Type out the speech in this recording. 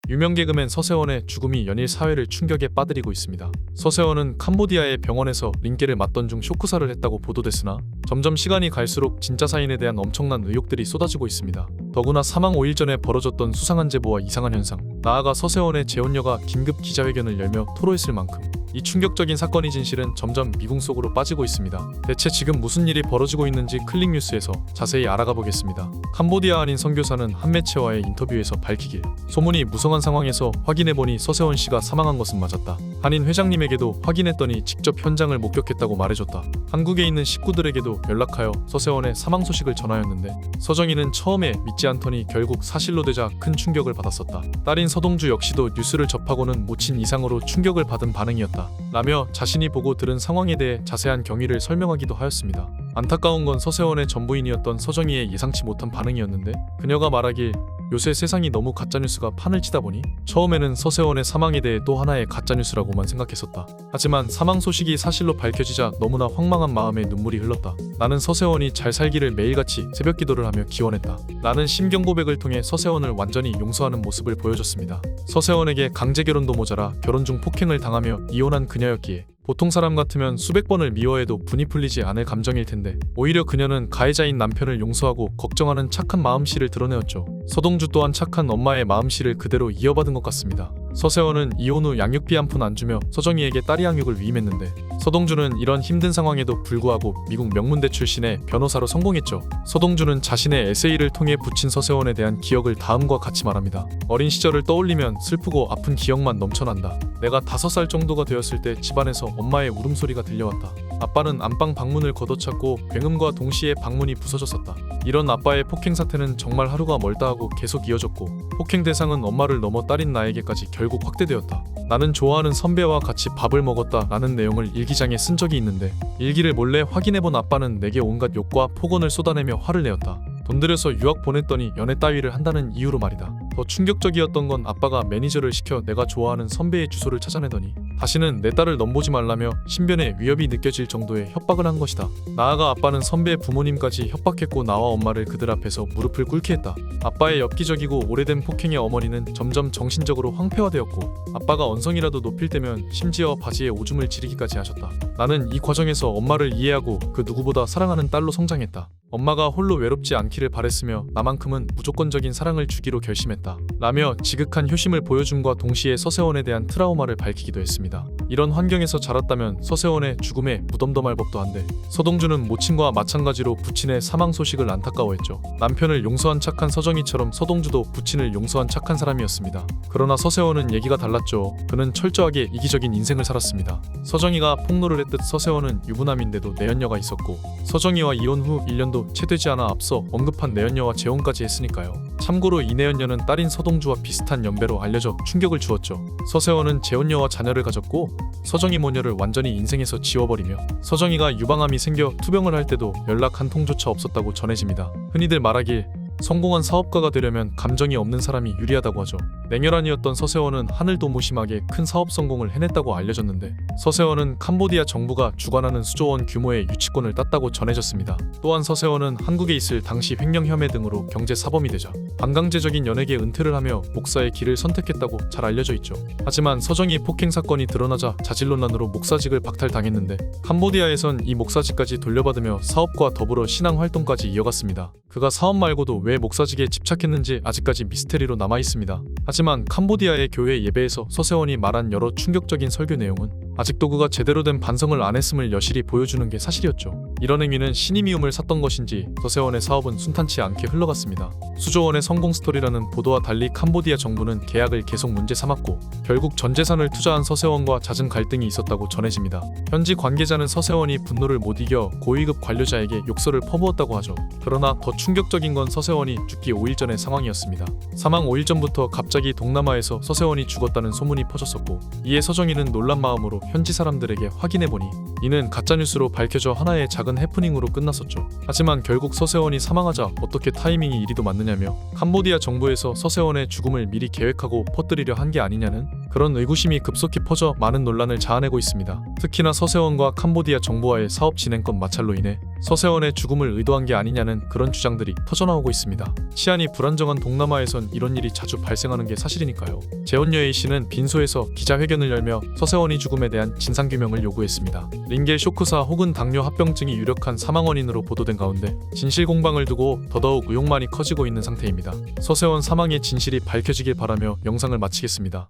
유명 개그맨 서세원의 죽음이 연일 사회를 충격에 빠뜨리고 있습니다. 서세원은 캄보디아의 병원에서 링게를 맞던 중 쇼크사를 했다고 보도됐으나 점점 시간이 갈수록 진짜 사인에 대한 엄청난 의혹들이 쏟아지고 있습니다. 더구나 사망 5일 전에 벌어졌던 수상한 제보와 이상한 현상, 나아가 서세원의 재혼녀가 긴급 기자회견을 열며 토로했을 만큼 이 충격적인 사건의 진실은 점점 미궁 속으로 빠지고 있습니다. 대체 지금 무슨 일이 벌어지고 있는지 클릭뉴스에서 자세히 알아가 보겠습니다. 캄보디아 한인 선교사는 한 매체와의 인터뷰에서 밝히길, 소문이 무성한 상황에서 확인해보니 서세원 씨가 사망한 것은 맞았다. 한인 회장님에게도 확인했더니 직접 현장을 목격했다고 말해줬다. 한국에 있는 식구들에게도 연락하여 서세원의 사망 소식을 전하였는데 서정희는 처음에 믿지 않더니 결국 사실로 되자 큰 충격을 받았었다. 딸인 서동주 역시도 뉴스를 접하고는 모친 이상으로 충격을 받은 반응이었다 라며 자신이 보고 들은 상황에 대해 자세한 경위를 설명하기도 하였습니다. 안타까운 건 서세원의 전부인이었던 서정희의 예상치 못한 반응이었는데 그녀가 말하길, 요새 세상이 너무 가짜뉴스가 판을 치다 보니 처음에는 서세원의 사망에 대해 또 하나의 가짜뉴스라고만 생각했었다. 하지만 사망 소식이 사실로 밝혀지자 너무나 황망한 마음에 눈물이 흘렀다. 나는 서세원이 잘 살기를 매일같이 새벽 기도를 하며 기원했다. 나는 심경 고백을 통해 서세원을 완전히 용서하는 모습을 보여줬습니다. 서세원에게 강제 결혼도 모자라 결혼 중 폭행을 당하며 이혼한 그녀였기에 보통 사람 같으면 수백 번을 미워해도 분이 풀리지 않을 감정일 텐데 오히려 그녀는 가해자인 남편을 용서하고 걱정하는 착한 마음씨를 드러내었죠. 서동주 또한 착한 엄마의 마음씨를 그대로 이어받은 것 같습니다. 서세원은 이혼 후 양육비 한 푼 안 주며 서정희에게 딸이 양육을 위임했는데 서동주는 이런 힘든 상황에도 불구하고 미국 명문대 출신의 변호사로 성공했죠. 서동주는 자신의 에세이를 통해 붙인 서세원에 대한 기억을 다음과 같이 말합니다. 어린 시절을 떠올리면 슬프고 아픈 기억만 넘쳐난다. 내가 5살 정도가 되었을 때 집안에서 엄마의 울음소리가 들려왔다. 아빠는 안방 방문을 걷어찼고 굉음과 동시에 방문이 부서졌었다. 이런 아빠의 폭행 사태는 정말 하루가 멀다 하고 계속 이어졌고 폭행 대상은 엄마를 넘어 딸인 나에게까지 결국 확대되었다. 나는 좋아하는 선배와 같이 밥을 먹었다 라는 내용을 일기장에 쓴 적이 있는데 일기를 몰래 확인해본 아빠는 내게 온갖 욕과 폭언을 쏟아내며 화를 내었다. 돈 들여서 유학 보냈더니 연애 따위를 한다는 이유로 말이다. 더 충격적이었던 건 아빠가 매니저를 시켜 내가 좋아하는 선배의 주소를 찾아내더니 다시는 내 딸을 넘보지 말라며 신변에 위협이 느껴질 정도의 협박을 한 것이다. 나아가 아빠는 선배의 부모님까지 협박했고 나와 엄마를 그들 앞에서 무릎을 꿇게 했다. 아빠의 엽기적이고 오래된 폭행의 어머니는 점점 정신적으로 황폐화되었고 아빠가 언성이라도 높일 때면 심지어 바지에 오줌을 지르기까지 하셨다. 나는 이 과정에서 엄마를 이해하고 그 누구보다 사랑하는 딸로 성장했다. 엄마가 홀로 외롭지 않기를 바랬으며 나만큼은 무조건적인 사랑을 주기로 결심했다 라며 지극한 효심을 보여줌과 동시에 서세원에 대한 트라우마를 밝히기도 했습니다. 이런 환경에서 자랐다면 서세원의 죽음에 무덤덤할 법도 한데 서동주는 모친과 마찬가지로 부친의 사망 소식을 안타까워했죠. 남편을 용서한 착한 서정희처럼 서동주도 부친을 용서한 착한 사람이었습니다. 그러나 서세원은 얘기가 달랐죠. 그는 철저하게 이기적인 인생을 살았습니다. 서정희가 폭로를 했듯 서세원은 유부남인데도 내연녀가 있었고 서정희와 이혼 후 1년도 채 되지 않아 앞서 언급한 내연녀와 재혼까지 했으니까요. 참고로 이 내연녀는 딸인 서동주와 비슷한 연배로 알려져 충격을 주었죠. 서세원은 재혼녀와 자녀를 가졌고 서정희 모녀를 완전히 인생에서 지워버리며 서정희가 유방암이 생겨 투병을 할 때도 연락 한 통조차 없었다고 전해집니다. 흔히들 말하길 성공한 사업가가 되려면 감정이 없는 사람이 유리하다고 하죠. 냉혈한이었던 서세원은 하늘도 무심하게 큰 사업 성공을 해냈다고 알려졌는데 서세원은 캄보디아 정부가 주관하는 수조원 규모의 유치권을 땄다고 전해졌습니다. 또한 서세원은 한국에 있을 당시 횡령 혐의 등으로 경제 사범이 되자 반강제적인 연예계 은퇴를 하며 목사의 길을 선택했다고 잘 알려져 있죠. 하지만 서정희 폭행 사건이 드러나자 자질론란으로 목사직을 박탈당했는데 캄보디아에선 이 목사직까지 돌려받으며 사업과 더불어 신앙 활동까지 이어갔습니다. 그가 사업 말고도 왜 목사직에 집착했는지 아직까지 미스테리로 남아있습니다. 하지만 캄보디아의 교회 예배에서 서세원이 말한 여러 충격적인 설교 내용은 아직도 그가 제대로 된 반성을 안 했음을 여실히 보여주는 게 사실이었죠. 이런 행위는 신이 미움을 샀던 것인지 서세원의 사업은 순탄치 않게 흘러갔습니다. 수조원의 성공 스토리라는 보도와 달리 캄보디아 정부는 계약을 계속 문제 삼았고 결국 전 재산을 투자한 서세원과 잦은 갈등이 있었다고 전해집니다. 현지 관계자는 서세원이 분노를 못 이겨 고위급 관료자에게 욕설을 퍼부었다고 하죠. 그러나 더 충격적인 건 서세원이 죽기 5일 전의 상황이었습니다. 사망 5일 전부터 갑자기 동남아에서 서세원이 죽었다는 소문이 퍼졌었고 이에 서정희는 놀란 마음으로 현지 사람들에게 확인해보니 이는 가짜뉴스로 밝혀져 하나의 작은 해프닝으로 끝났었죠. 하지만 결국 서세원이 사망하자 어떻게 타이밍이 이리도 맞느냐며 캄보디아 정부에서 서세원의 죽음을 미리 계획하고 퍼뜨리려 한 게 아니냐는 그런 의구심이 급속히 퍼져 많은 논란을 자아내고 있습니다. 특히나 서세원과 캄보디아 정부와의 사업 진행권 마찰로 인해 서세원의 죽음을 의도한 게 아니냐는 그런 주장들이 터져나오고 있습니다. 치안이 불안정한 동남아에선 이런 일이 자주 발생하는 게 사실이니까요. 재혼녀의 씨는 빈소에서 기자회견을 열며 서세원이 죽음에 대한 진상규명을 요구했습니다. 링겔 쇼크사 혹은 당뇨 합병증이 유력한 사망 원인으로 보도된 가운데 진실 공방을 두고 더더욱 의혹만이 커지고 있는 상태입니다. 서세원 사망의 진실이 밝혀지길 바라며 영상을 마치겠습니다.